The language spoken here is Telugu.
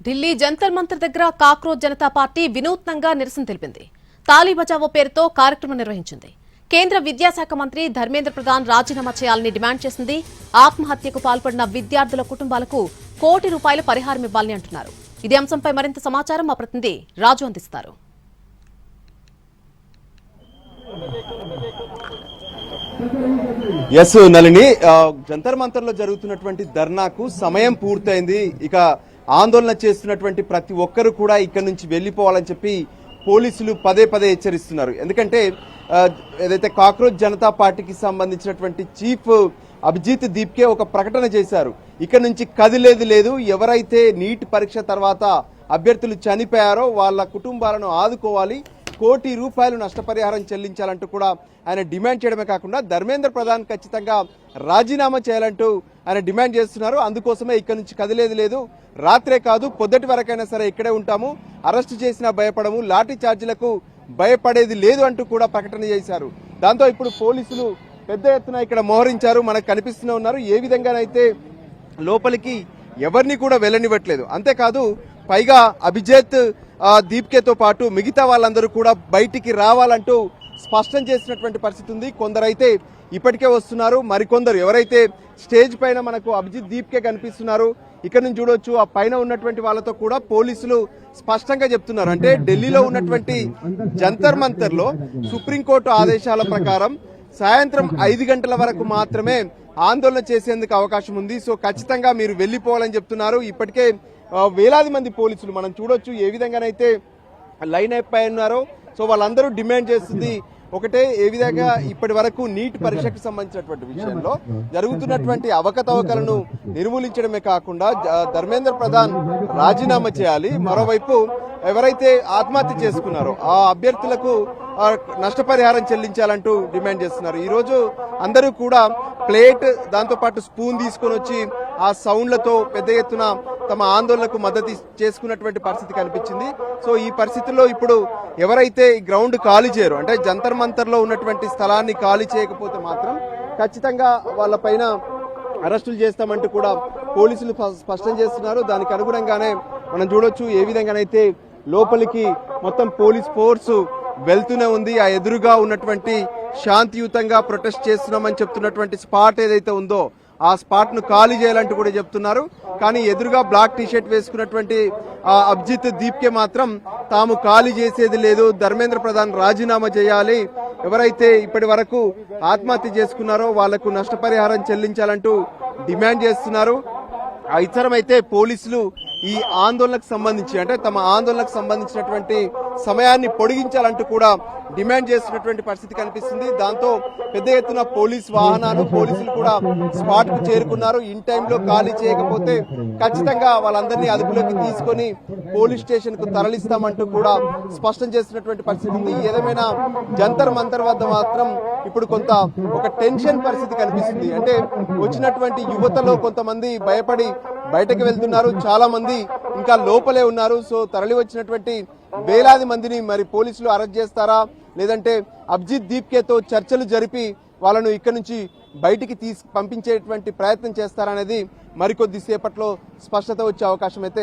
ఢిల్లీ జంతర్ మంతర్ దగ్గర కాక్రోచ్ జనతా పార్టీ వినూత్నంగా నిరసన తెలిపింది. తాలీ బచావో పేరుతో కార్యక్రమం నిర్వహించింది. కేంద్ర విద్యాశాఖ మంత్రి ధర్మేంద్ర ప్రధాన్ రాజీనామా చేయాలని డిమాండ్ చేసింది. ఆత్మహత్యకు పాల్పడిన విద్యార్థుల కుటుంబాలకు ₹1 కోటి పరిహారం ఇవ్వాలని అంటున్నారు. ఇదే అంశంపై మరింత సమాచారం మా ప్రతినిధి రాజు అందిస్తారు. ఎస్ నళిని, జంతర్ మంతర్ లో జరుగుతున్నటువంటి ధర్నాకు సమయం పూర్తయింది. ఇక ఆందోళన చేస్తున్నటువంటి ప్రతి ఒక్కరు కూడా ఇక్కడి నుంచి వెళ్లిపోవాలని చెప్పి పోలీసులు పదే పదే హెచ్చరిస్తున్నారు. ఎందుకంటే ఏదైతే కాక్రోచ్ జనతా పార్టీకి సంబంధించినటువంటి చీఫ్ అభిజిత్ దీప్కే ఒక ప్రకటన చేశారు. ఇక్కడ నుంచి కదిలేది లేదు, ఎవరైతే నీట్ పరీక్ష తర్వాత అభ్యర్థులు చనిపోయారో వాళ్ళ కుటుంబాలను ఆదుకోవాలి, ₹1 కోటి నష్టపరిహారం చెల్లించాలంటూ కూడా ఆయన డిమాండ్ చేయడమే కాకుండా ధర్మేంద్ర ప్రధాన్ ఖచ్చితంగా రాజీనామా చేయాలంటూ ఆయన డిమాండ్ చేస్తున్నారు. అందుకోసమే ఇక్కడ నుంచి కదిలేది లేదు, రాత్రే కాదు పొద్దుటి వరకైనా సరే ఇక్కడే ఉంటాము, అరెస్టు చేసినా భయపడము, లాఠీ ఛార్జీలకు భయపడేది లేదు అంటూ కూడా ప్రకటన చేశారు. దాంతో ఇప్పుడు పోలీసులు పెద్ద ఎత్తున ఇక్కడ మోహరించారు. మనకు కనిపిస్తూనే ఉన్నారు. ఏ విధంగానైతే లోపలికి ఎవరిని కూడా వెళ్ళనివ్వట్లేదు. అంతేకాదు పైగా అభిజిత్ దీప్కేతో పాటు మిగతా వాళ్ళందరూ కూడా బయటికి రావాలంటూ స్పష్టం చేసినటువంటి పరిస్థితి ఉంది. కొందరైతే ఇప్పటికే వస్తున్నారు, మరికొందరు ఎవరైతే స్టేజ్ పైన మనకు అభిజిత్ దీప్కే కనిపిస్తున్నారు ఇక్కడ నుంచి చూడొచ్చు, ఆ పైన ఉన్నటువంటి వాళ్ళతో కూడా పోలీసులు స్పష్టంగా చెప్తున్నారు. అంటే ఢిల్లీలో ఉన్నటువంటి జంతర్ మంతర్ లో సుప్రీంకోర్టు ఆదేశాల ప్రకారం సాయంత్రం 5 గంటల వరకు మాత్రమే ఆందోళన చేసేందుకు అవకాశం ఉంది. సో ఖచ్చితంగా మీరు వెళ్లిపోవాలని చెప్తున్నారు. ఇప్పటికే వేలాది మంది పోలీసులు మనం చూడొచ్చు ఏ విధంగానైతే లైన్ అయిపోయి ఉన్నారో. సో వాళ్ళందరూ డిమాండ్ చేస్తుంది ఒకటే, ఏ విధంగా ఇప్పటి వరకు నీట్ పరీక్షకు సంబంధించినటువంటి విషయంలో జరుగుతున్నటువంటి అవకతవకలను నిర్మూలించడమే కాకుండా ధర్మేంద్ర ప్రధాన్ రాజీనామా చేయాలి, మరోవైపు ఎవరైతే ఆత్మహత్య చేసుకున్నారో ఆ అభ్యర్థులకు నష్టపరిహారం చెల్లించాలంటూ డిమాండ్ చేస్తున్నారు. ఈ రోజు అందరూ కూడా ప్లేట్ దాంతోపాటు స్పూన్ తీసుకొని వచ్చి ఆ సౌండ్లతో పెద్ద ఎత్తున తమ ఆందోళనకు మద్దతు చేసుకున్నటువంటి పరిస్థితి కనిపించింది. సో ఈ పరిస్థితుల్లో ఇప్పుడు ఎవరైతే గ్రౌండ్ ఖాళీ చేయరు, అంటే జంతర్ మంతర్ లో ఉన్నటువంటి స్థలాన్ని ఖాళీ చేయకపోతే మాత్రం ఖచ్చితంగా వాళ్ళ పైన అరెస్టులు చేస్తామంటూ కూడా పోలీసులు స్పష్టం చేస్తున్నారు. దానికి అనుగుణంగానే మనం చూడొచ్చు ఏ విధంగానైతే లోపలికి మొత్తం పోలీస్ ఫోర్సు వెళ్తూనే ఉంది. ఆ ఎదురుగా ఉన్నటువంటి శాంతియుతంగా ప్రొటెస్ట్ చేస్తున్నామని చెప్తున్నటువంటి స్పాట్ ఏదైతే ఉందో ఆ స్పాట్ ను ఖాళీ చేయాలంటూ కూడా చెప్తున్నారు. కానీ ఎదురుగా బ్లాక్ టీషర్ట్ వేసుకున్నటువంటి అభిజిత్ దీప్కే మాత్రం తాము ఖాళీ చేసేది లేదు, ధర్మేంద్ర ప్రధాన్ రాజీనామా చేయాలి, ఎవరైతే ఇప్పటి వరకు ఆత్మహత్య చేసుకున్నారో వాళ్లకు నష్టపరిహారం చెల్లించాలంటూ డిమాండ్ చేస్తున్నారు. ఇతరమైతే పోలీసులు ఈ ఆందోళనకు సంబంధించి అంటే తమ ఆందోళనకు సంబంధించినటువంటి సమయాన్ని పొడిగించాలంటూ కూడా డిమాండ్ చేస్తున్నటువంటి పరిస్థితి కనిపిస్తుంది. దాంతో పెద్ద ఎత్తున పోలీస్ వాహనాలు పోలీసులు కూడా స్పాట్ కు చేరుకున్నారు. ఇన్ టైంలో ఖాళీ చేయకపోతే ఖచ్చితంగా వాళ్ళందరినీ అదుపులోకి తీసుకొని పోలీస్ స్టేషన్ కు తరలిస్తామంటూ కూడా స్పష్టం చేస్తున్నటువంటి పరిస్థితి ఉంది. ఏదేమైనా జంతర్ మంతర్ వద్ద మాత్రం ఇప్పుడు కొంత ఒక టెన్షన్ పరిస్థితి కనిపిస్తుంది. అంటే వచ్చినటువంటి యువతలో కొంతమంది భయపడి బయటకు వెళ్తున్నారు, చాలా మంది ఇంకా లోపలే ఉన్నారు. సో తరలి వచ్చినటువంటి వేలాది మందిని మరి పోలీసులు అరెస్ట్ చేస్తారా, లేదంటే అభిజిత్ దీప్కేతో చర్చలు జరిపి వాళ్ళను ఇక్కడి నుంచి బయటికి పంపించేటువంటి ప్రయత్నం చేస్తారా అనేది మరికొద్ది సేపట్లో స్పష్టత వచ్చే అవకాశం అయితే